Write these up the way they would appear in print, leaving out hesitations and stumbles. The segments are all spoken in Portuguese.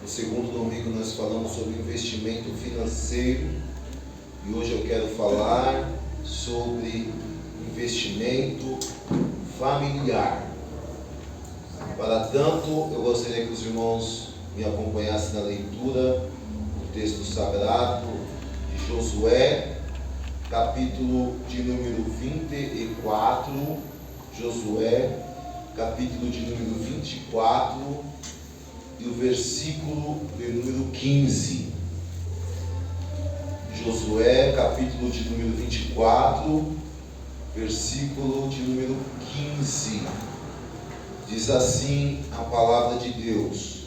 No segundo domingo nós falamos sobre investimento financeiro e hoje eu quero falar sobre investimento familiar. Para tanto, eu gostaria que os irmãos me acompanhassem na leitura do texto sagrado de Josué, capítulo de número 24, Josué, capítulo de número 24 e o versículo de número 15. Josué, capítulo de número 24, versículo de número 15. Diz assim a palavra de Deus: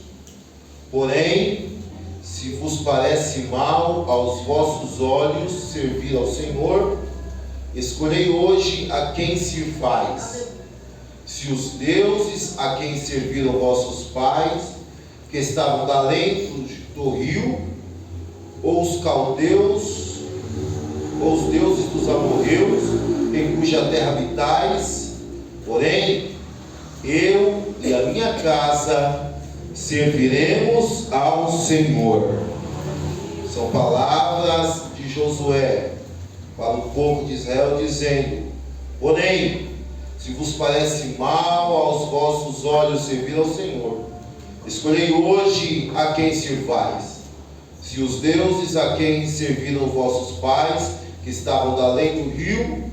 Porém, se vos parece mal aos vossos olhos servir ao Senhor, escolhei hoje a quem sirvais. Se os deuses a quem serviram vossos pais, que estavam da além do rio, ou os caldeus, ou os deuses dos amorreus, em cuja terra habitais, porém, eu e a minha casa serviremos ao Senhor. São palavras de Josué para o povo de Israel, dizendo: Porém, se vos parece mal aos vossos olhos servir ao Senhor, escolhei hoje a quem sirvais. Se os deuses a quem serviram vossos pais, que estavam da além do rio,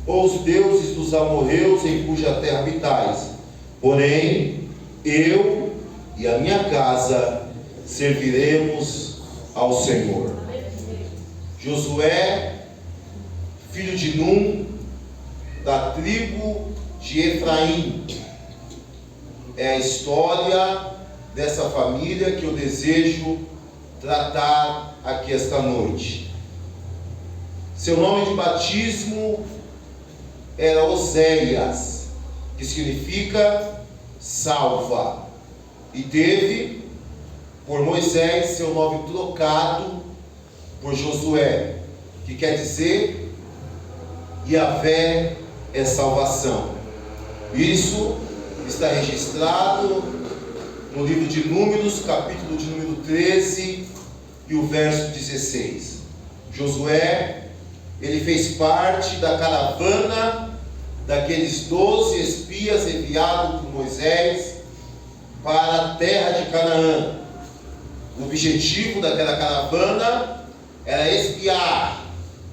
ou os deuses dos amorreus em cuja terra habitais, porém, eu e a minha casa serviremos ao Senhor. Josué, filho de Num, da tribo de Efraim, é a história dessa família que eu desejo tratar aqui esta noite. Seu nome de batismo era Oséias, que significa salva, e teve por Moisés seu nome trocado por Josué, que quer dizer Yahvé é salvação. Isso está registrado no livro de Números, capítulo de número 13 e o verso 16. Josué, ele fez parte da caravana daqueles 12 espias enviados por Moisés para a terra de Canaã. O objetivo daquela caravana era espiar,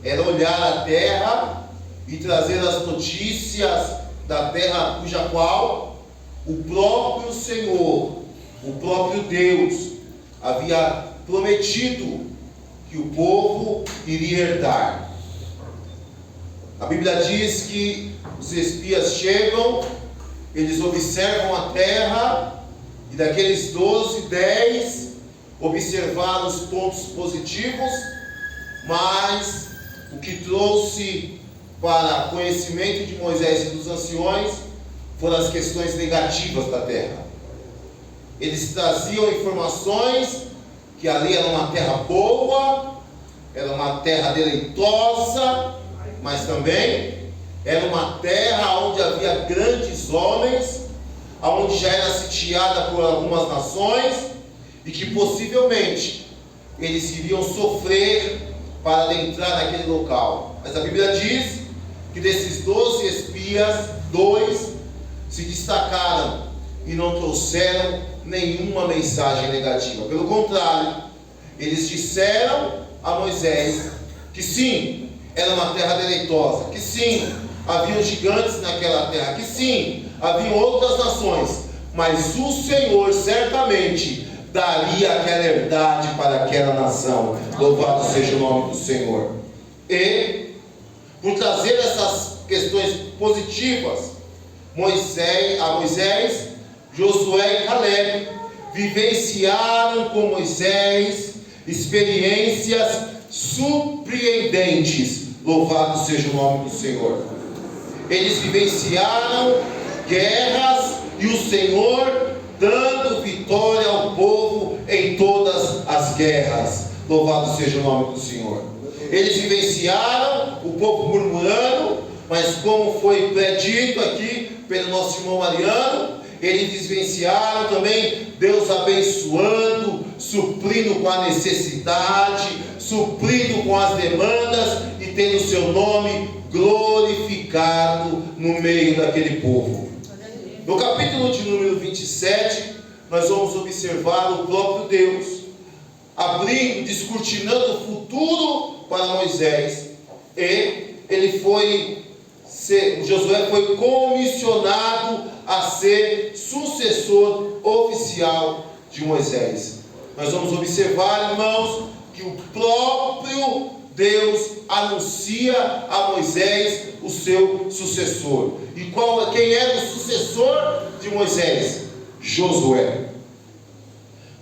era olhar a terra e trazer as notícias da terra cuja qual o próprio Senhor, o próprio Deus, havia prometido que o povo iria herdar. A Bíblia diz que os espias chegam, eles observam a terra, e daqueles 12, 10 observaram os pontos positivos, mas o que trouxe para conhecimento de Moisés e dos anciões foram as questões negativas da terra. Eles traziam informações que ali era uma terra boa, era uma terra deleitosa, mas também era uma terra onde havia grandes homens, onde já era sitiada por algumas nações e que possivelmente eles iriam sofrer para adentrar naquele local. Mas a Bíblia diz que desses 12 espias, 2 se destacaram e não trouxeram nenhuma mensagem negativa. Pelo contrário, eles disseram a Moisés que sim, era uma terra deleitosa, que sim, haviam gigantes naquela terra, que sim, haviam outras nações, mas o Senhor certamente daria aquela herdade para aquela nação. Louvado seja o nome do Senhor. E por trazer essas questões positivas, Moisés, Josué e Caleb vivenciaram com Moisés experiências surpreendentes. Louvado seja o nome do Senhor. Eles vivenciaram guerras e o Senhor dando vitória ao povo em todas as guerras. Louvado seja o nome do Senhor. Eles vivenciaram o povo murmurando, mas como foi predito aqui pelo nosso irmão Mariano, eles vivenciaram também Deus abençoando, suprindo com a necessidade, suprindo com as demandas e tendo o seu nome glorificado no meio daquele povo. No capítulo de número 27, nós vamos observar o próprio Deus abrindo, descortinando o futuro para Moisés. E Josué foi comissionado a ser sucessor oficial de Moisés. Nós vamos observar, irmãos, que o próprio Deus anuncia a Moisés o seu sucessor. E quem era o sucessor de Moisés? Josué.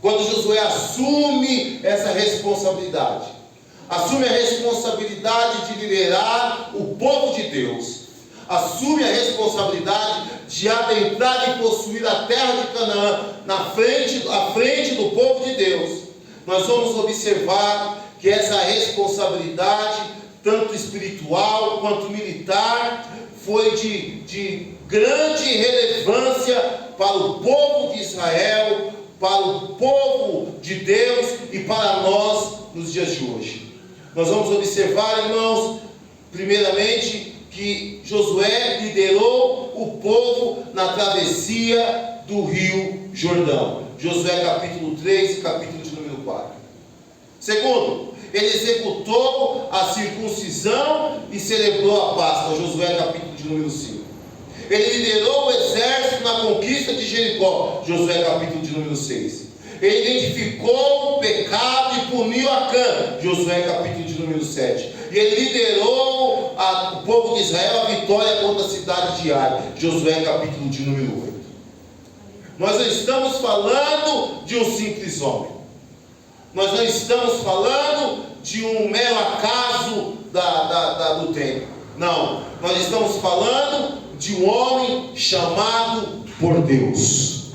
Quando Josué assume essa responsabilidade, assume a responsabilidade de liderar o povo de Deus, assume a responsabilidade de adentrar e possuir a terra de Canaã à frente do povo de Deus, nós vamos observar que essa responsabilidade, tanto espiritual quanto militar, foi de grande relevância para o povo de Israel, para o povo de Deus e para nós nos dias de hoje. Nós vamos observar, irmãos, primeiramente, que Josué liderou o povo na travessia do rio Jordão. Josué capítulo 3 e capítulo de número 4. Segundo, ele executou a circuncisão e celebrou a Páscoa. Josué capítulo de número 5. Ele liderou o exército na conquista de Jericó. Josué capítulo de número 6. Ele identificou o pecado e puniu Acã. Josué capítulo de número 7. E ele liderou o povo de Israel a vitória contra a cidade de Ai. Josué capítulo de número 8. Nós não estamos falando de um simples homem. Nós não estamos falando de um mero acaso do tempo. Não. Nós estamos falando de um homem chamado por Deus.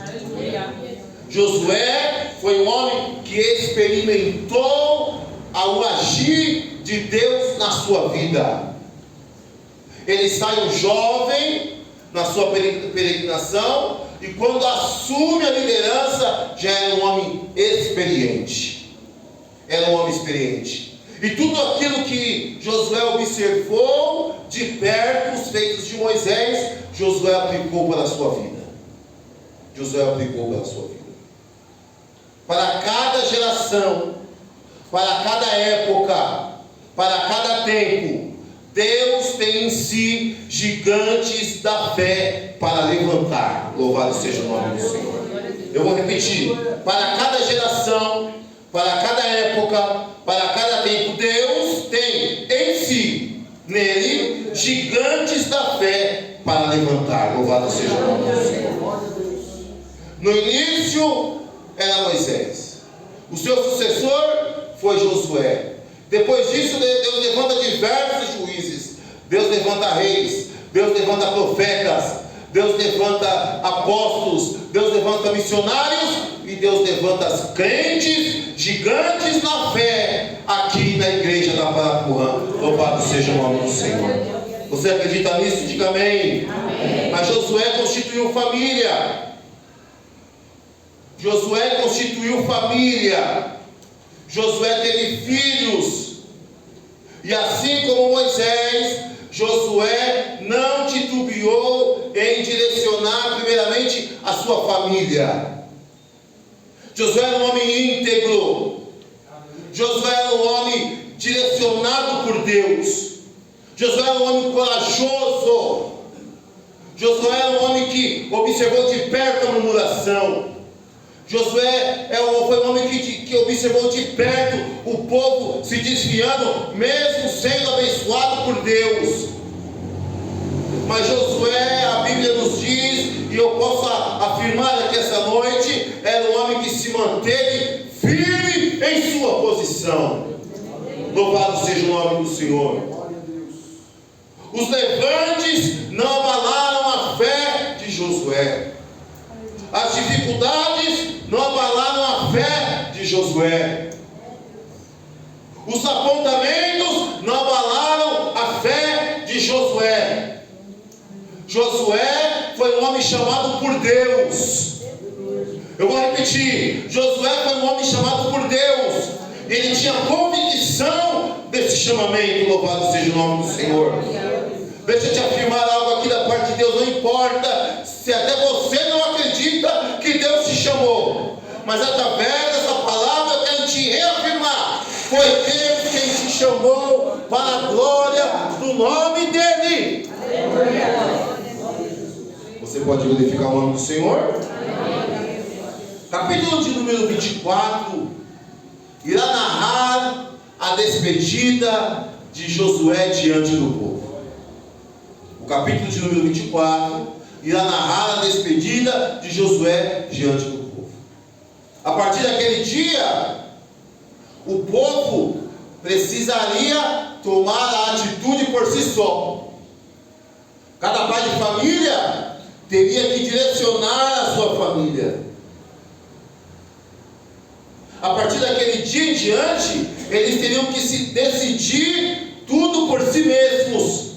Josué foi um homem que experimentou o agir de Deus na sua vida. Ele sai um jovem na sua peregrinação e quando assume a liderança já era um homem experiente. Era um homem experiente. E tudo aquilo que Josué observou de perto, os feitos de Moisés, Josué aplicou para a sua vida. Josué aplicou para a sua vida. Para cada geração, para cada época, para cada tempo, Deus tem em si gigantes da fé para levantar. Louvado seja o nome do Senhor. Eu vou repetir. Para cada geração, para cada época, para cada tempo, Deus tem em si, nele, gigantes da fé para levantar. Louvado seja o nome do Senhor. No início era Moisés. O seu sucessor foi Josué. Depois disso, Deus levanta diversos juízes. Deus levanta reis. Deus levanta profetas. Deus levanta apóstolos. Deus levanta missionários. E Deus levanta crentes, gigantes na fé, aqui na igreja da Parapuã. Louvado seja o nome do Senhor. Você acredita nisso? Diga amém. Amém. Mas Josué constituiu família. Josué constituiu família. Josué teve filhos. E assim como Moisés, Josué não titubeou em direcionar primeiramente a sua família. Josué era um homem íntegro. Josué era um homem direcionado por Deus. Josué era um homem corajoso. Josué era um homem que observou de perto a murmuração. Josué foi um homem que observou de perto o povo se desviando, mesmo sendo abençoado por Deus. Mas Josué, a Bíblia nos diz, e eu posso afirmar aqui essa noite, era um homem que se manteve firme em sua posição. Louvado seja o nome do Senhor. Os levantes não abalaram a fé de Josué. As dificuldades não abalaram a fé de Josué. Os apontamentos não abalaram a fé de Josué. Josué foi um homem chamado por Deus. Eu vou repetir: Josué foi um homem chamado por Deus. Ele tinha convicção desse chamamento. Louvado seja o nome do Senhor. Deixa eu te afirmar algo aqui da parte de Deus. Não importa se até você não acredita que Deus te chamou, mas através dessa palavra eu quero te reafirmar: foi Deus quem te chamou para a glória do nome dEle. Você pode glorificar o nome do Senhor? Capítulo de número 24 irá narrar a despedida de Josué diante do povo. O capítulo de número 24 irá narrar a despedida de Josué diante do povo. A partir daquele dia, o povo precisaria tomar a atitude por si só. Cada pai de família teria que direcionar a sua família. A partir daquele dia em diante, eles teriam que se decidir tudo por si mesmos.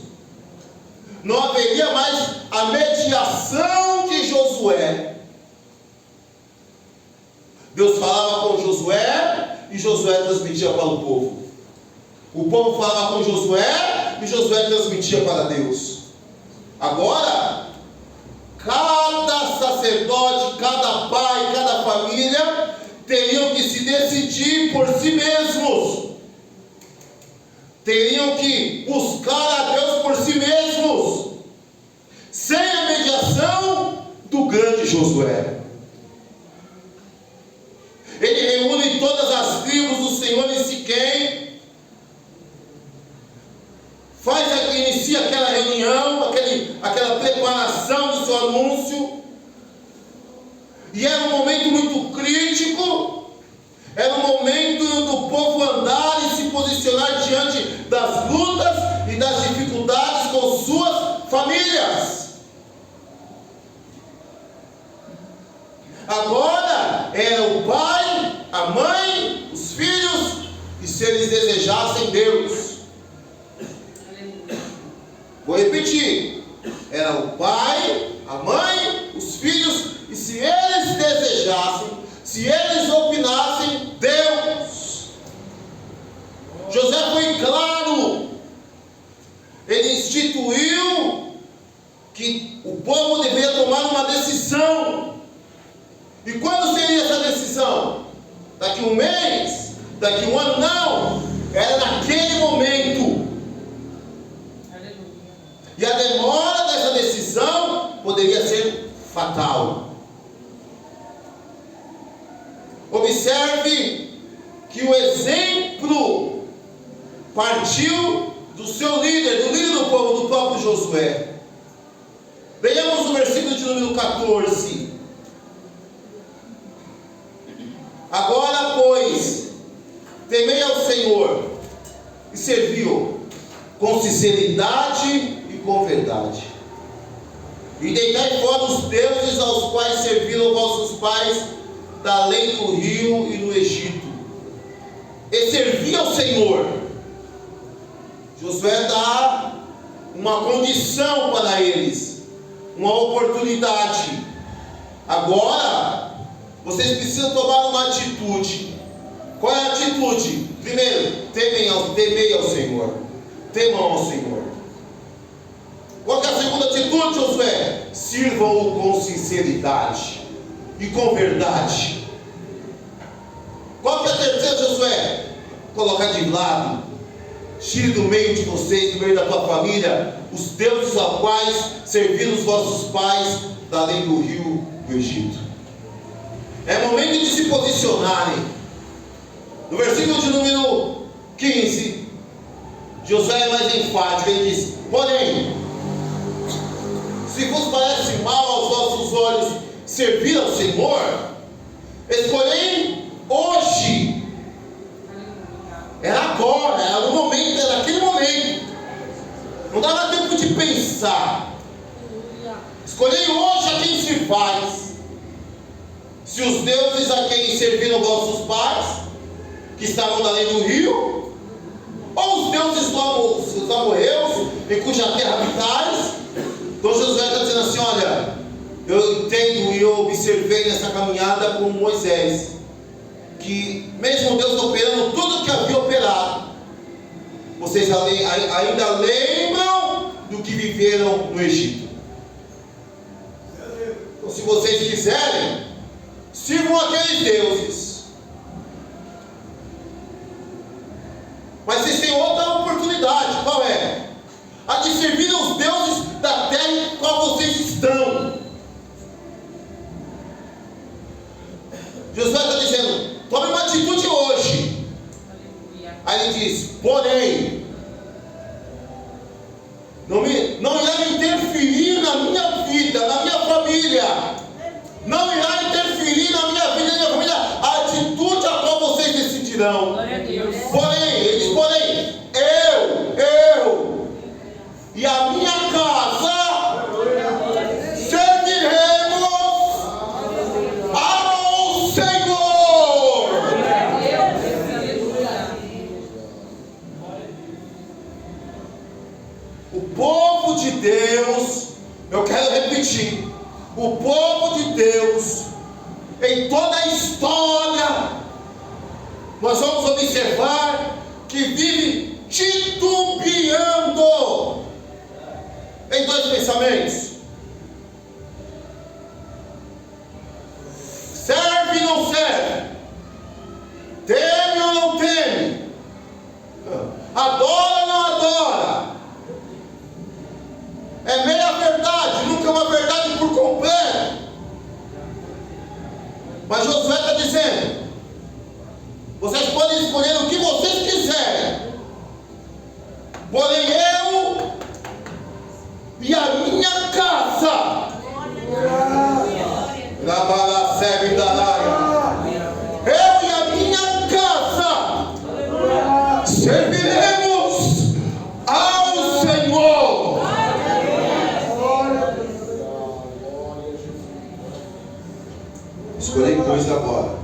Não haveria mais a mediação de Josué. Deus falava com Josué e Josué transmitia para o povo. O povo falava com Josué e Josué transmitia para Deus. Agora, cada sacerdote, cada pai, cada família teriam que se decidir por si mesmos. Teriam que buscar a Deus por si mesmos, sem a mediação do grande Josué. Ele reúne todas as tribos do Senhor em Siquém, inicia aquela reunião, aquela preparação do seu anúncio. E era um momento muito crítico, era um momento do povo andar e se posicionar diante das lutas e das dificuldades com suas famílias. Agora era o pai, a mãe, os filhos, e se eles desejassem Deus. Vou repetir: era o pai, a mãe, os filhos, e se eles desejassem, se eles opinassem, Deus. José foi claro. Ele instituiu que o povo deveria tomar uma decisão. E quando seria essa decisão? Daqui um mês? Daqui um ano? Não. Era naquele momento. E a demora dessa decisão poderia ser fatal. Observe que o exemplo partiu do seu líder, do líder do povo, do próprio Josué. Venhamos no versículo de número 14. Agora, pois, temei ao Senhor e servi-o com sinceridade e com verdade. E deitai fora os deuses aos quais serviram vossos pais da além do rio e no Egito. E servi ao Senhor. Josué dá uma condição para eles, uma oportunidade. Agora, vocês precisam tomar uma atitude. Qual é a atitude? Primeiro, temei ao Senhor. Temam ao Senhor. Qual é a segunda atitude, Josué? Sirvam-o com sinceridade e com verdade. Qual é a terceira, Josué? Colocar de lado. Tire do meio de vocês, do meio da tua família, os deuses aos quais serviram os vossos pais da além do rio do Egito. É momento de se posicionarem. No versículo de número 15, Josué é mais enfático. Ele diz: porém, se vos parece mal aos vossos olhos servir ao Senhor, escolhei hoje. Era agora, era no momento, era naquele momento. Não dava tempo de pensar. Escolhei hoje a quem servais. Se os deuses a quem serviram vossos pais, que estavam além do rio, ou os deuses dos amorreus, em cuja terra habitais. Então Josué está dizendo assim: olha, Eu entendo e eu observei nessa caminhada com Moisés, que mesmo Deus operando tudo que havia operado, vocês ainda lembram do que viveram no Egito. Então, se vocês quiserem, sirvam aqueles deuses. Mas vocês têm outra oportunidade. Qual é? A de servir aos deuses da terra em qual vocês estão. Josué está dizendo: tome uma atitude hoje. Aí ele diz: porém, não irá interferir na minha vida, na minha família. Não irá interferir na minha vida e na minha família a atitude a qual vocês decidirão. Porém, eu e a minha casa serviremos ao Senhor. O povo de Deus, eu quero repetir, o povo de Deus, em toda a história, nós vamos observar que vive titubeando em dois pensamentos: serve ou não serve, teme ou não teme, adora ou não adora. É meia verdade, nunca é uma verdade por completo. Mas Josué está dizendo: vocês podem escolher o que vocês quiserem, porém eu e a minha casa, eu e a minha casa serviremos ao Senhor. Escolhei coisa agora.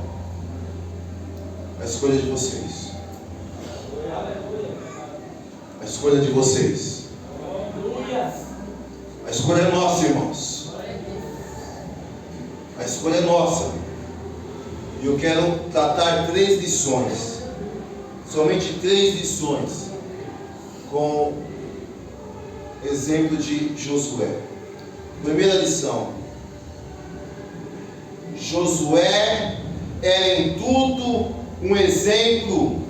A escolha de vocês. A escolha de vocês. A escolha é nossa, irmãos. A escolha é nossa. E eu quero tratar 3 lições. Somente 3 lições. Com exemplo de Josué. Primeira lição: Josué era em tudo um exemplo,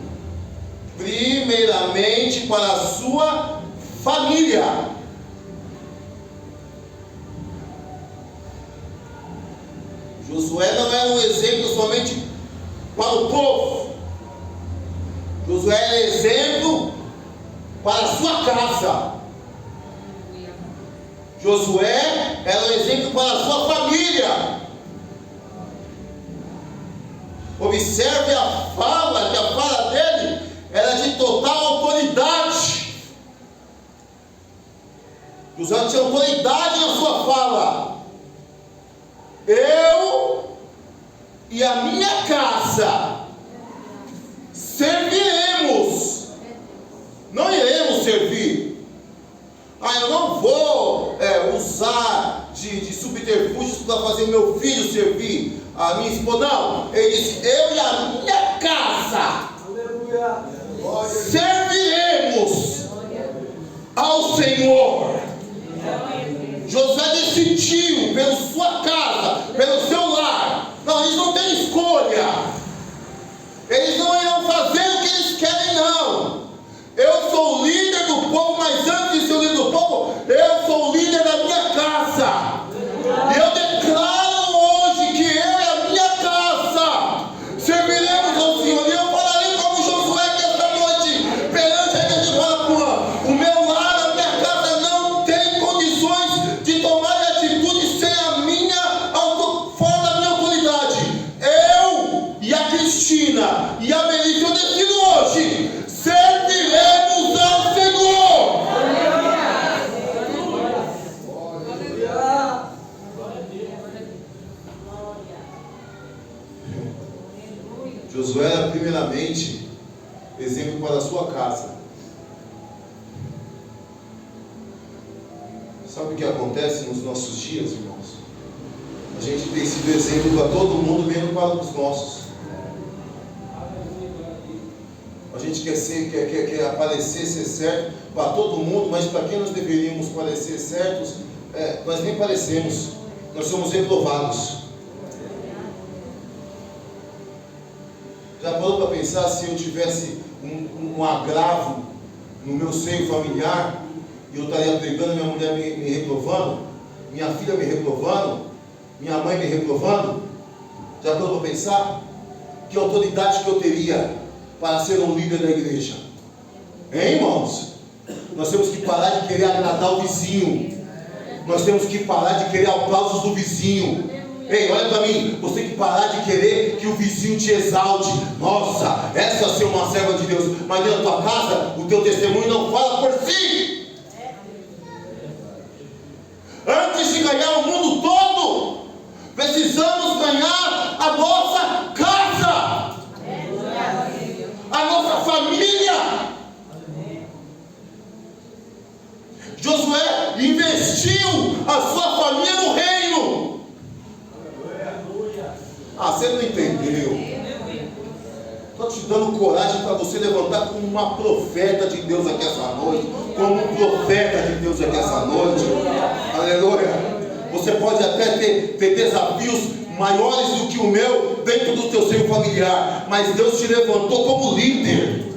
primeiramente para a sua família. Josué não era um exemplo somente para o povo. Josué era exemplo para a sua casa. Josué era um exemplo para a sua família. Observe a fala, que a fala dele era de total autoridade. Josué tinha autoridade na sua fala. Eu e a minha casa serviremos. Não iremos servir. Eu não vou usar de subterfúgios para fazer o meu filho servir a minha esposa. Não, ele disse: eu e a minha casa serviremos ao Senhor. Josué decidiu pela sua casa, pelo seu lar. Não, eles não têm escolha. Eles não irão fazer o que eles querem, não. Eu sou o líder do povo, mas antes de ser o líder do povo, eu sou o líder da minha casa. E eu declaro hoje que eu e a minha casa serviremos ao Senhor. E eu falarei como Josué que esta noite, perante a igreja de Guarapuã: o meu lar, a minha casa não tem condições de tomar atitude sem a minha, fora da minha autoridade. Eu e a Cristina e a Melissa, eu decido hoje: serviremos ao Senhor. Josué era primeiramente exemplo para a sua casa. Sabe o que acontece nos nossos dias, irmãos? gente tem sido exemplo para todo mundo, mesmo para os nossos. A gente quer aparecer, ser certo para todo mundo, mas para quem nós deveríamos parecer certos, nós nem parecemos, nós somos reprovados. Já parou para pensar se eu tivesse um agravo no meu seio familiar, e eu estaria pregando, minha mulher me reprovando, minha filha me reprovando, minha mãe me reprovando? Já parou para pensar? Que autoridade que eu teria para ser um líder da igreja? Hein, irmãos? Nós temos que parar de querer agradar o vizinho. Nós temos que parar de querer aplausos do vizinho. Ei, olha para mim, você tem que parar de querer que o vizinho te exalte. Nossa, essa é ser uma serva de Deus. Mas dentro da tua casa, o teu testemunho não fala por si. Antes de ganhar o mundo todo, precisamos ganhar a nossa casa, a nossa família. Josué investiu a sua família no reino. Você não entendeu? Estou te dando coragem para você levantar como uma profeta de Deus aqui essa noite. Como um profeta de Deus aqui essa noite. Aleluia. Você pode até ter desafios maiores do que o meu dentro do teu seio familiar, mas Deus te levantou como líder.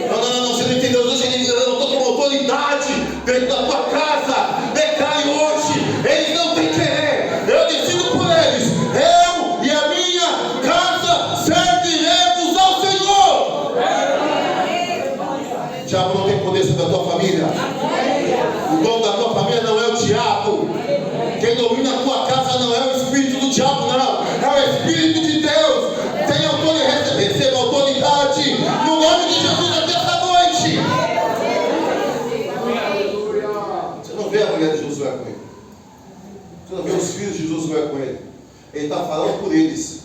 Não, você não entendeu. Deus te levantou como autoridade dentro da tua casa. Declare hoje: eles não têm querer, eu decido por eles. Eu e a minha casa serviremos ao Senhor. O diabo não tem poder sobre a tua família. O dono da tua família não é o diabo. Quem domina a tua casa não é o espírito do diabo, não. É o Espírito de Deus. Tem autoridade, receba autoridade no nome de Jesus aqui esta noite. Você não vê a mulher de Josué com ele. Você não vê os filhos de Josué com ele. Ele está falando por eles.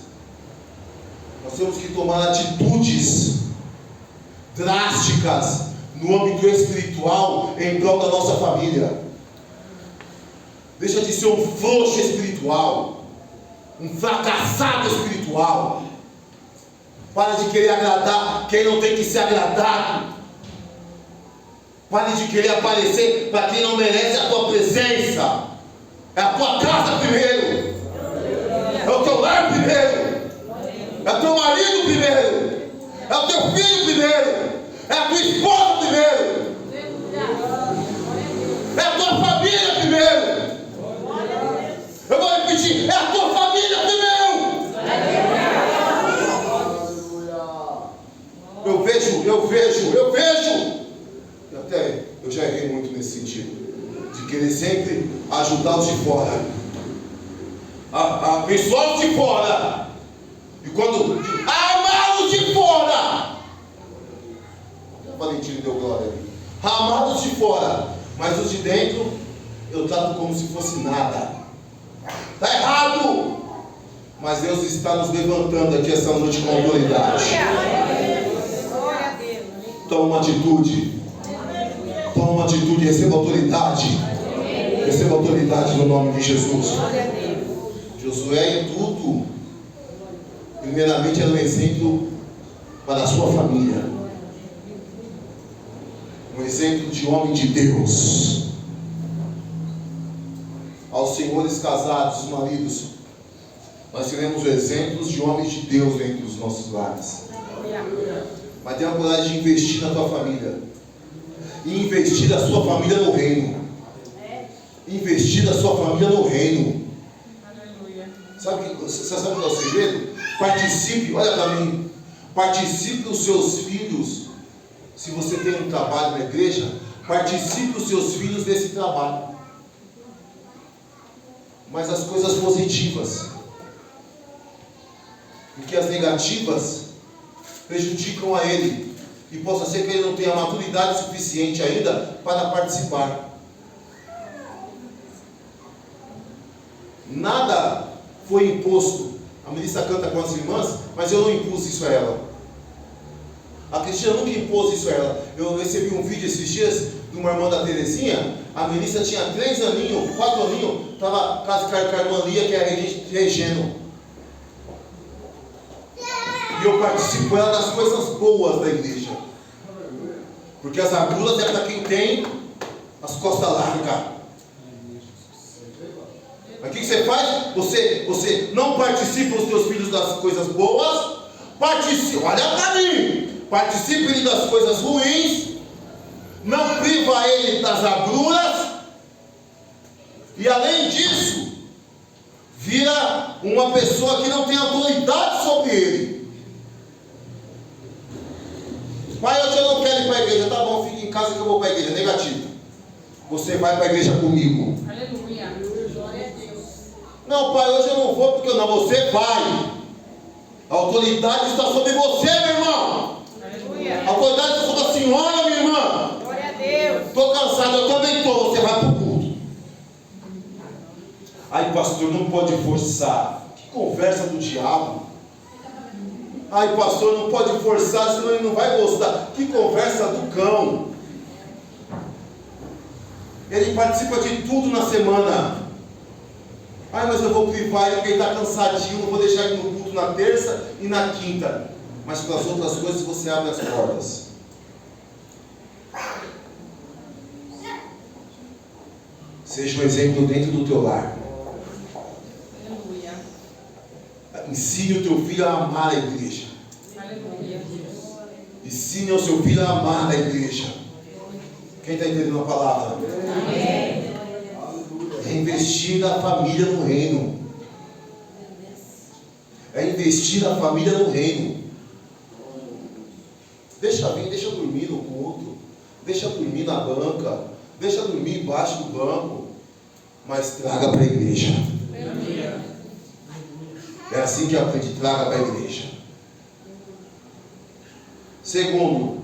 Nós temos que tomar atitudes drásticas no âmbito espiritual em prol da nossa família. Deixa de ser um frouxo espiritual, um fracassado espiritual. Para de querer agradar quem não tem que ser agradado. Pare de querer aparecer para quem não merece a tua presença. É a tua casa primeiro, é o teu lar primeiro, é o teu marido primeiro, é o teu filho primeiro, é a tua esposa primeiro, é a tua família primeiro. Eu vou repetir: é a tua família primeiro. Eu vejo. Eu já errei muito nesse sentido, de querer sempre ajudar os de fora, abençoar os de fora, e quando amar os de fora. O Valentino deu glória ali. Amar os de fora, mas os de dentro eu trato como se fosse nada. Está errado. Mas Deus está nos levantando aqui essa noite com autoridade. Toma uma atitude. Receba autoridade. Receba autoridade no nome de Jesus. Josué em tudo, primeiramente, era um exemplo para a sua família. Um exemplo de homem de Deus. Aos senhores casados, os maridos, nós teremos exemplos de homens de Deus dentro dos nossos lares. Mas tenha a coragem de investir na tua família. E investir a sua família no reino. Investir a sua família no reino. Você sabe qual é o segredo? Participe, olha para mim. Participe os seus filhos. Se você tem um trabalho na igreja, participe os seus filhos desse trabalho. Mas as coisas positivas, porque as negativas prejudicam a ele, e possa ser que ele não tenha maturidade suficiente ainda para participar. Nada foi imposto. A Melissa canta com as irmãs, mas eu não impus isso a ela. A Cristina nunca impôs isso a ela. Eu recebi um vídeo esses dias de uma irmã da Terezinha. A Melissa tinha 3 aninhos, 4 aninhos, estava quase com a irmã Lia, que é a Regeno. E eu participo ela das coisas boas da igreja. Porque as agruras é para quem tem as costas largas. Mas o que você faz? Você não participa os teus filhos das coisas boas. Participa, olha para mim. Participa ele das coisas ruins. Não priva ele das agruras. E além disso, vira uma pessoa que não tem autoridade sobre ele. Pai, hoje eu não quero ir para a igreja. Tá bom, fica em casa que eu vou para a igreja. Negativo. Você vai para a igreja comigo. Aleluia. Glória a Deus. Não, pai, hoje eu não vou porque não. Você vai. A autoridade está sobre você, meu irmão. Aleluia. A autoridade está sobre a senhora, minha irmã. Glória a Deus. Estou cansado, eu também estou. Você vai para o culto. Ai, pastor, não pode forçar. Que conversa do diabo. Ai, pastor, não pode forçar, senão ele não vai gostar. Que conversa do cão. Ele participa de tudo na semana. Ai, mas eu vou privar ele porque ele está cansadinho. Não vou deixar ele no culto na terça e na quinta. Mas para as outras coisas você abre as portas. Seja um exemplo dentro do teu lar. Aleluia. Ensine o teu filho a amar a igreja. Aleluia. Ensine ao seu filho a amar a igreja. Quem está entendendo a palavra? Amém. É investir na família no reino. É investir na família no reino. Deixa vir, deixa dormir no culto. Deixa dormir na banca. Deixa dormir embaixo do banco. Mas traga para a igreja. É assim que aprende, traga para a igreja. Segundo,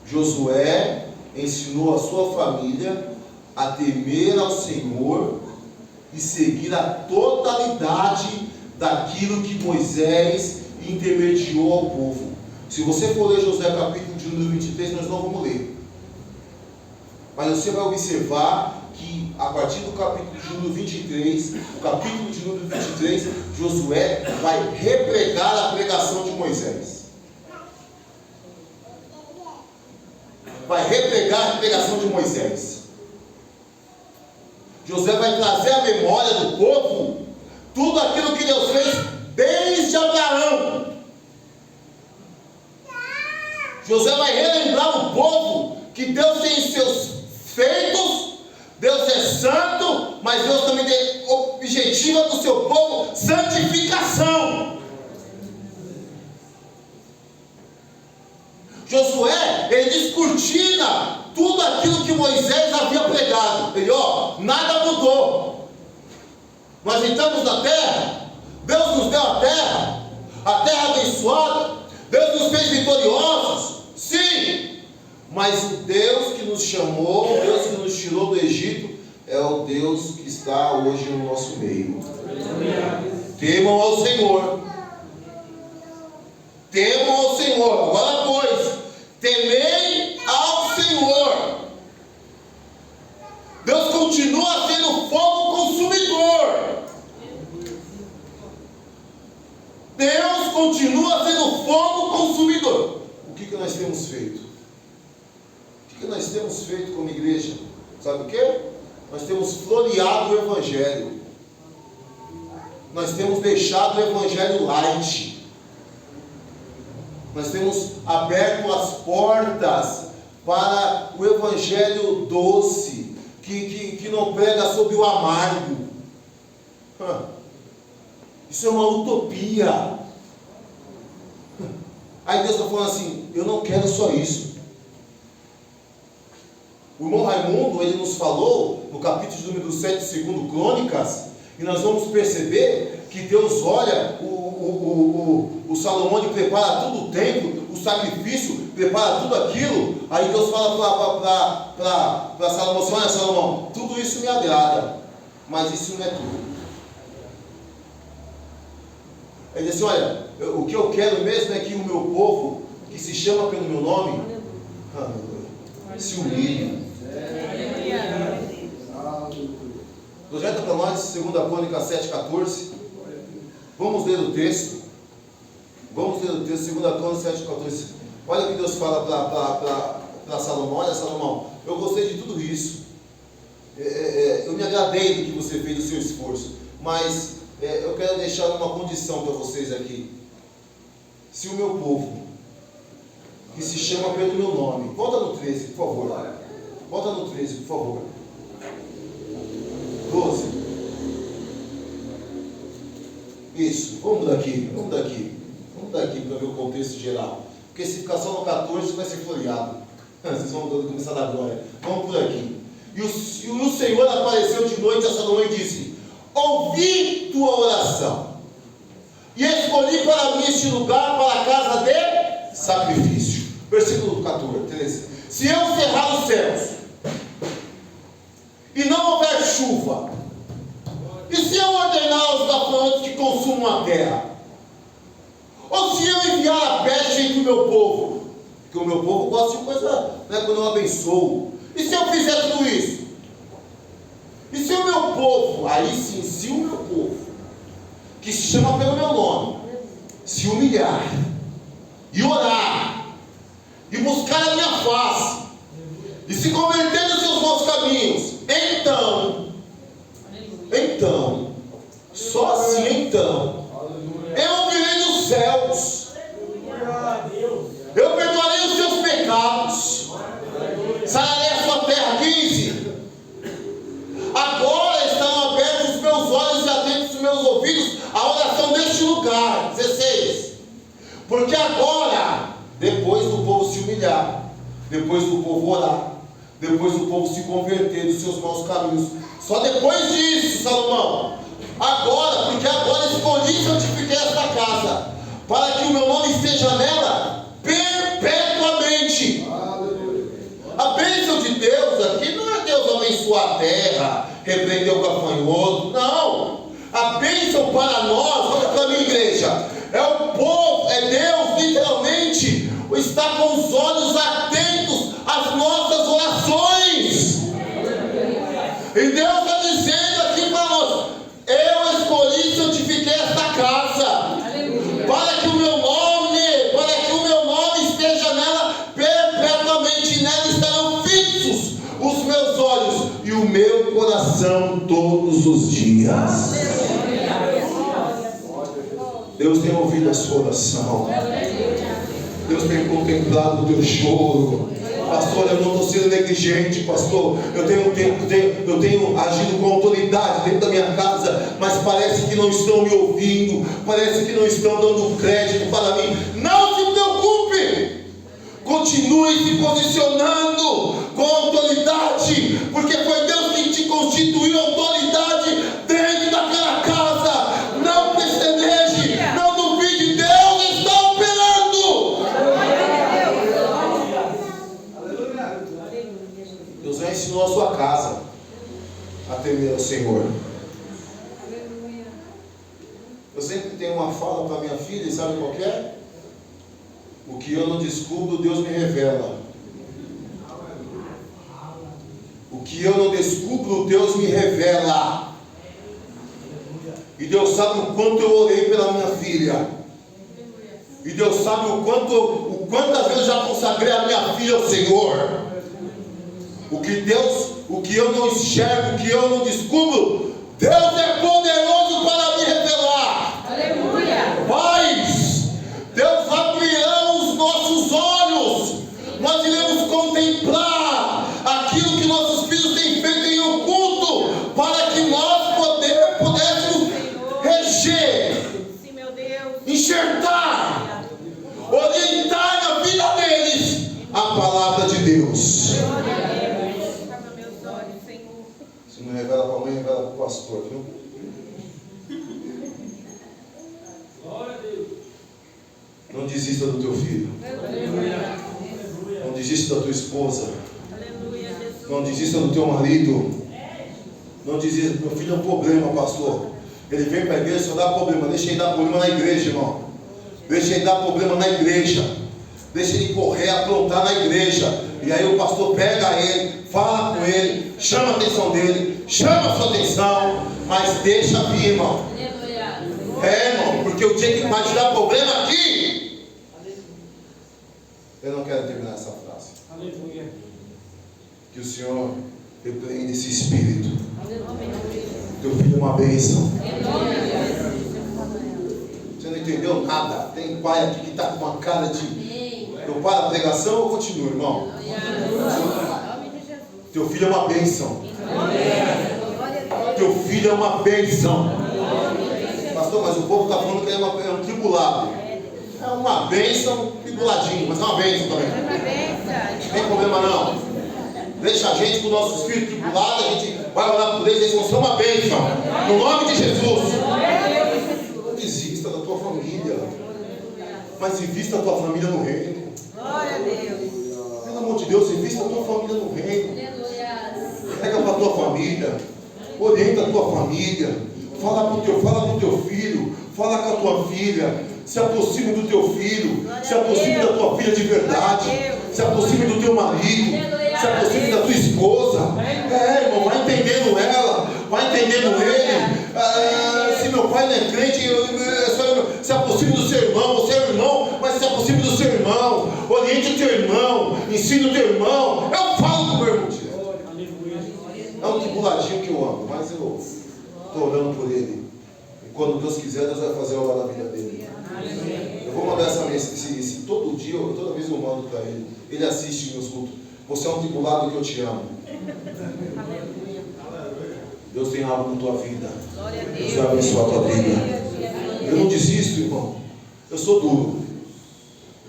Josué ensinou a sua família a temer ao Senhor e seguir a totalidade daquilo que Moisés intermediou ao povo. Se você for ler Josué capítulo de número 23, nós não vamos ler. Mas você vai observar que a partir do capítulo de número 23, o capítulo de número 23, Josué vai repregar a pregação de Moisés. Vai repregar a pregação de Moisés. Josué vai trazer à memória do povo tudo aquilo que Deus fez desde Abraão. Josué vai relembrar o povo que Deus tem seus feitos. Deus é santo, mas Deus também tem objetiva do seu povo santificação. Josué, ele descortina tudo aquilo que Moisés havia pregado. Ele, nada mudou. Nós entramos na terra, Deus nos deu a terra abençoada, Deus nos fez vitoriosos, sim, mas o Deus que nos chamou, o Deus que nos tirou do Egito, é o Deus que está hoje no nosso meio. Temam ao Senhor. Temam ao Senhor. Agora, pois, temei ao Senhor. Deus continua sendo fogo consumidor. Deus continua sendo fogo consumidor. O que nós temos feito? O que nós temos feito como igreja? Sabe o que? Nós temos floreado o Evangelho. Nós temos deixado o Evangelho light. Nós temos aberto as portas para o Evangelho doce, que não prega sobre o amargo. Isso é uma utopia. Aí Deus está falando assim: eu não quero só isso. O irmão Raimundo, ele nos falou no capítulo número 7, segundo Crônicas, e nós vamos perceber que Deus olha o Salomão, ele prepara todo o templo, o sacrifício, prepara tudo aquilo. Aí Deus fala para Salomão assim: olha, Salomão, tudo isso me agrada, mas isso não é tudo. Ele diz assim: olha, o que eu quero mesmo é que o meu povo, que se chama pelo meu nome, se humilhe. Projeta para nós 2 Crônicas 7,14. Vamos ler o texto. Vamos ler o texto, 2 Crônicas 7,14. Olha o que Deus fala para Salomão. Olha, Salomão, eu gostei de tudo isso. Eu me agradei do que você fez, do seu esforço. Mas eu quero deixar uma condição para vocês aqui. Se o meu povo, que se chama pelo meu nome, volta no 13, por favor. Volta no 13, por favor. 12. Isso, vamos daqui para ver o contexto geral. Porque se ficar só no 14 vai ser floreado. Vocês vão começar a dar glória. Vamos por aqui. E o Senhor apareceu de noite a Salomão e disse: ouvi tua oração e escolhi para mim este lugar para a casa de sacrifício. Versículo 13. Se eu cerrar os céus e não houver chuva, e se eu ordenar aos gafanhotos que consumam a terra, ou se eu enviar a peste entre o meu povo, porque o meu povo gosta de coisa, né, quando eu abençoo, e se eu fizer tudo isso, e se o meu povo, aí sim, se o meu povo, que se chama pelo meu nome, se humilhar, e orar, e buscar a minha face, e se converter nos seus maus caminhos, então, só assim então, eu virei dos céus, eu perdoarei os seus pecados, sararei a sua terra. 15. Agora estão abertos os meus olhos e atentos os meus ouvidos à oração deste lugar. 16. Porque agora, depois do povo se humilhar, depois do povo orar, depois do povo se converter dos seus maus caminhos, só depois disso, Salomão, agora, porque agora escolhi e santifiquei esta casa, para que o meu nome esteja nela perpetuamente. A bênção de Deus aqui não é Deus abençoar a terra, repreender o gafanhoto, não. A bênção para nós, olha para a minha igreja, é o povo, é Deus literalmente está com os olhos atentos às nossas orações. E Deus está dizendo aqui para nós: eu escolhi e santifiquei esta casa, para que o meu nome esteja nela perpetuamente. Nela estarão fixos os meus olhos e o meu coração todos os dias. Deus tem ouvido a sua oração. Deus tem contemplado o teu choro. Pastor, eu não estou sendo negligente, pastor. Eu tenho agido com autoridade dentro da minha casa, mas parece que não estão me ouvindo, parece que não estão dando crédito para mim. Não se preocupe, continue se posicionando com autoridade, porque foi Deus que te constituiu autoridade dentro daquela casa. Não pestaneje, não duvide, Deus está operando. Deus já ensinou a sua casa a temer ao Senhor. Eu sempre tenho uma fala para minha filha, sabe qual que é? O que eu não descubro, Deus me revela. O que eu não descubro, Deus me revela. E Deus sabe o quanto eu orei pela minha filha. E Deus sabe quantas vezes eu já consagrei a minha filha ao Senhor. O que eu não enxergo, o que eu não descubro, Deus é poderoso para me revelar. Aleluia. Pais, Deus abrirá os nossos olhos. Nós iremos contemplar aquilo que nossos filhos têm feito em oculto, para que nós pudéssemos reger, Sim, meu Deus. enxertar, orientar na vida deles a palavra de Deus. Abra meus olhos, Senhor. Se não revela para a mãe, revela para o pastor, viu? Não desista do teu filho. Não desista da tua esposa. Aleluia, Jesus. Não desista do teu marido. Não desista. Meu filho é um problema, pastor. Ele vem para a igreja, só dá problema. Deixa ele dar problema na igreja, irmão. Deixa ele dar problema na igreja. Deixa ele correr, aprontar na igreja. E aí o pastor pega ele, fala com ele, chama a atenção dele, chama a sua atenção, mas deixa vir, irmão. Irmão, porque o dia que vai te dar problema aqui, eu não quero terminar essa frase. Que o Senhor repreenda esse espírito. Teu filho é uma bênção. Você não entendeu nada? Tem pai aqui que está com uma cara de... Eu paro a pregação ou continuo, irmão? Teu filho é uma bênção. Teu filho é uma bênção. Pastor, mas o povo está falando que ele é um tribulado. É uma bênção, tribuladinho, mas é uma bênção também. Não tem problema não. Deixa a gente com o nosso espírito tribulado, a gente vai orar por eles vão ser uma bênção. No nome de Jesus. Não desista da tua família, mas invista a tua família no reino. Glória a Deus. Pelo amor de Deus, invista a tua família no reino. Pega para a tua família, orienta a tua família, fala pro teu filho, fala com a tua filha, se aproxime do teu filho, se aproxime da tua filha de verdade, se aproxime do teu marido, se aproxime da tua esposa. Irmão, vai entendendo ela, vai entendendo ele. Se meu pai não é crente, se aproxime do seu irmão. Você é irmão, mas se aproxime do seu irmão, oriente o teu irmão, ensine o teu irmão. Eu falo com o meu irmão. É um tribuladinho que eu amo, mas eu estou orando por ele. E quando Deus quiser, Deus vai fazer a obra na vida dele. Eu vou mandar essa mensagem todo dia, toda vez eu mando para ele. Ele assiste meus cultos. Você é um tribulado que eu te amo. Deus tem algo na tua vida. Deus vai abençoar a tua vida. Eu não desisto, irmão. Eu sou duro,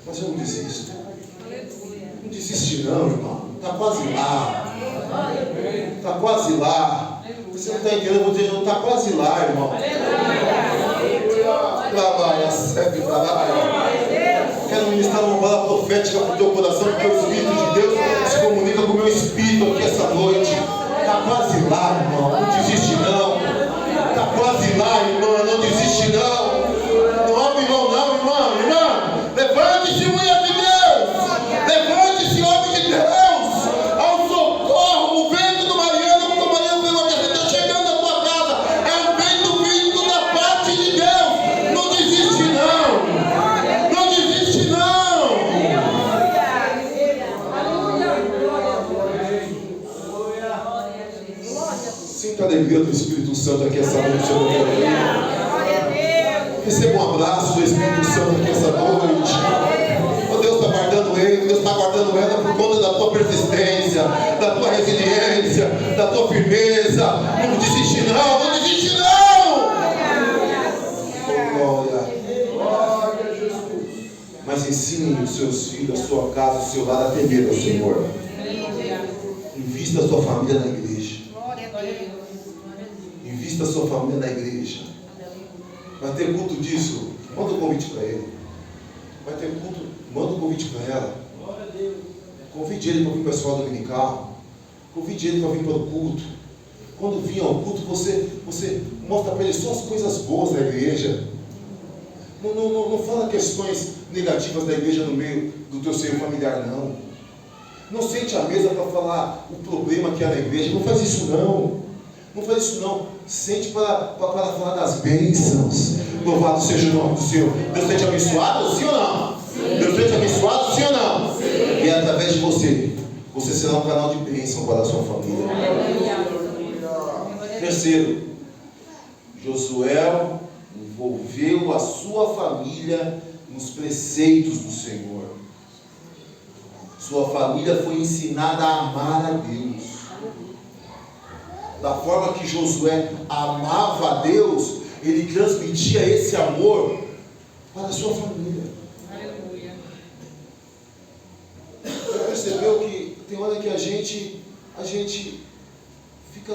mas eu não desisto. Não desiste não, irmão. Está quase lá. Está quase lá. Você não está entendendo, eu vou dizer, não está quase lá, irmão. Trabalha, serve, trabalha. Quero ministrar uma palavra profética para o teu coração, porque o Espírito de Deus se comunica com o meu espírito aqui essa noite. Está quase lá, irmão. Não desiste não. Está quase lá, irmã. Não desiste não. Não abre mão não, irmã. Irmã, levante-se, mulher de Deus. Levante-se, homem de Deus. Ao socorro, o vento do Mariano, porque o Mariano pegou a terra, está chegando na tua casa. É um vento vindo da parte de Deus. Não desiste não. Não desiste não. Sinta a alegria do Espírito Santo aqui essa noite. Receba um abraço do Espírito Santo aqui essa noite. Oh, Deus está guardando ele, Deus está guardando ela por conta da tua persistência, da tua resiliência, da tua firmeza. Não desiste não, não desiste não. Glória a Jesus. Mas ensine os seus filhos, a sua casa, o seu lar a temer ao Senhor. Invista a sua família na igreja. Invista a sua família na igreja. Vai ter culto disso, manda um convite para ele. Vai ter culto, manda um convite para ela. Convide ele para vir para a escola dominical. Convide ele para vir para o culto. Quando vir ao culto, você mostra para ele só as coisas boas da igreja. Não fala questões negativas da igreja no meio do teu seio familiar, não. Não sente à mesa para falar o problema que há na igreja. Não faz isso não. Não faz isso não. Sente para falar das bênçãos. Louvado seja o nome do Senhor. Deus tem te abençoado, sim ou não? Sim. Deus tem te abençoado, sim ou não? Sim. E através de você será um canal de bênção para a sua família. Terceiro, Josué envolveu a sua família nos preceitos do Senhor. Sua família foi ensinada a amar a Deus. Da forma que Josué amava a Deus, ele transmitia esse amor para a sua família. Aleluia. Você percebeu que tem hora que a gente fica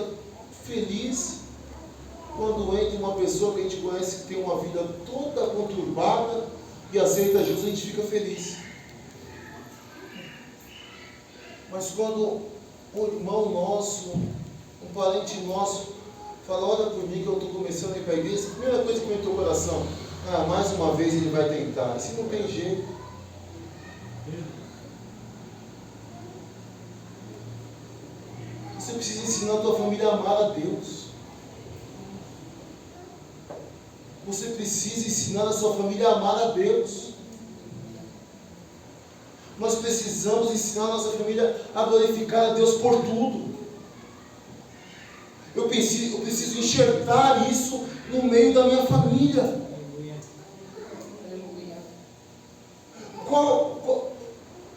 feliz quando entra uma pessoa que a gente conhece que tem uma vida toda conturbada e aceita Jesus, a gente fica feliz. Mas quando um irmão nosso, um parente nosso, fala, olha por mim que eu estou começando a ir para a igreja, a primeira coisa que vem no teu coração, mais uma vez ele vai tentar. Isso não tem jeito. Você precisa ensinar a tua família a amar a Deus. Você precisa ensinar a sua família a amar a Deus. Nós precisamos ensinar a nossa família a glorificar a Deus por tudo. Eu preciso enxertar isso no meio da minha família.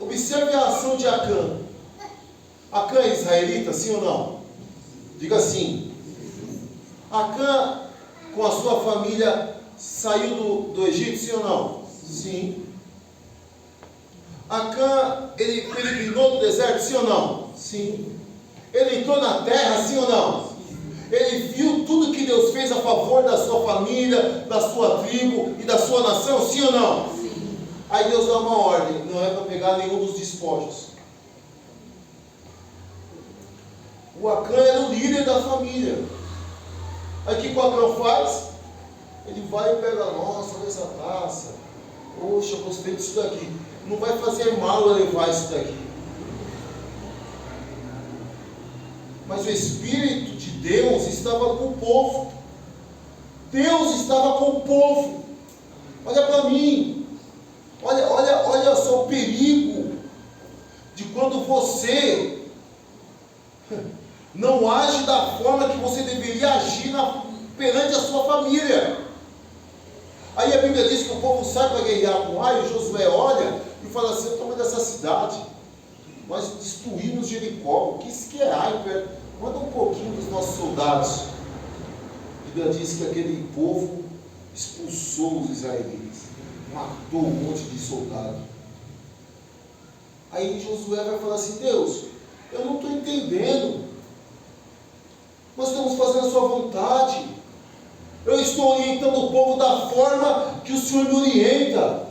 Observe a ação de Acã. Acã é israelita, sim ou não? Diga sim. Acã, com a sua família, saiu do Egito, sim ou não? Sim. Acã, ele peregrinou no deserto, sim ou não? Sim. Ele entrou na terra, sim ou não? Ele viu tudo que Deus fez a favor da sua família, da sua tribo e da sua nação, sim ou não? Sim. Aí Deus dá uma ordem, não é para pegar nenhum dos despojos. O Acã era o líder da família. Aí o que o Acã faz? Ele vai e pega, nossa, olha essa taça. Poxa, eu gostei disso daqui. Não vai fazer mal eu levar isso daqui. Mas o Espírito de Deus estava com o povo. Deus estava com o povo. Olha para mim. Olha só o perigo de quando você não age da forma que você deveria agir perante a sua família. Aí a Bíblia diz que o povo sai para guerrear com Ai, e Josué olha e fala assim: o tamanho dessa cidade, nós destruímos Jericó, o que isso que é Ai? Manda um pouquinho dos nossos soldados. A Bíblia diz que aquele povo expulsou os israelitas, matou um monte de soldado. Aí Josué vai falar assim: Deus, eu não estou entendendo, nós estamos fazendo a sua vontade, eu estou orientando o povo da forma que o Senhor me orienta.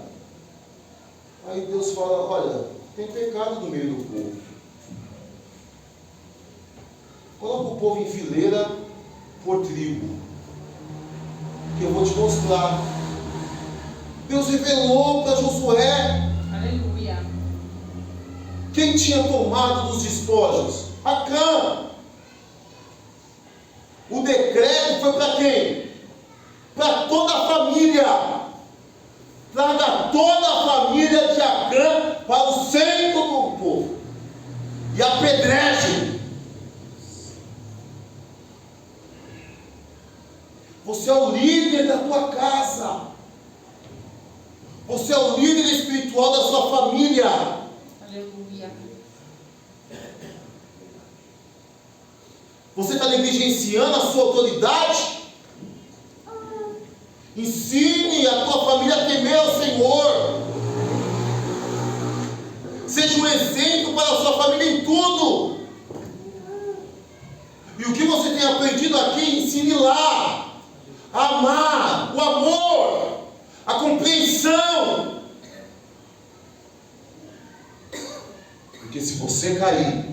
Aí Deus fala: olha, tem pecado no meio do povo, coloca o povo em fileira por tribo, que eu vou te mostrar. Deus revelou para Josué. Aleluia. Quem tinha tomado dos despojos? Acã. O decreto foi para quem? Para toda a família. Traga toda a família de Acã para o centro do povo e apedreje. Você é o líder da tua casa. Você é o líder espiritual da sua família. Aleluia. Você está negligenciando a sua autoridade? Ensine a tua família a temer ao Senhor. Seja um exemplo para a sua família em tudo. E o que você tem aprendido aqui, ensine lá. Amar, o amor, a compreensão. Porque se você cair,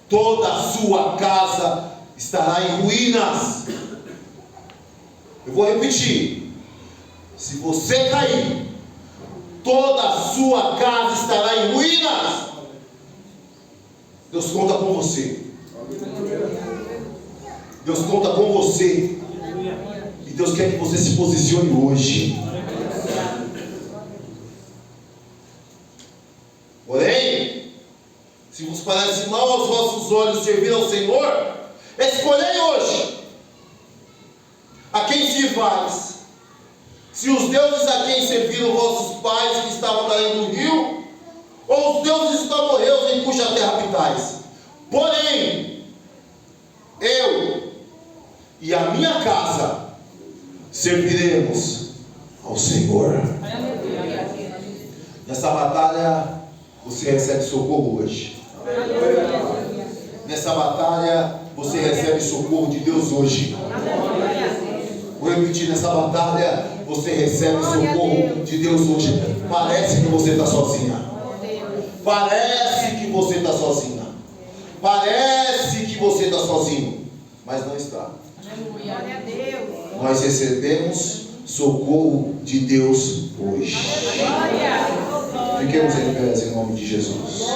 toda a sua casa estará em ruínas. Eu vou repetir: se você cair, toda a sua casa estará em ruínas. Deus conta com você. Deus conta com você. E Deus quer que você se posicione hoje. Porém, se vos parece mal aos vossos olhos servir ao Senhor, escolhei hoje a quem sirvais: se os deuses a quem serviram vossos pais que estavam na ilha do rio, ou os deuses dos amorreus em cuja terra habitais. Porém, eu e a minha casa serviremos ao Senhor. Nessa batalha você recebe socorro hoje. Nessa batalha você recebe socorro de Deus hoje. Vou repetir: nessa batalha você recebe socorro de Deus hoje. Parece que você está sozinha. Parece que você está sozinha. Parece que você está sozinho. Mas não está. Glória a Deus. Nós recebemos socorro de Deus hoje. Fiquemos em pé em nome de Jesus.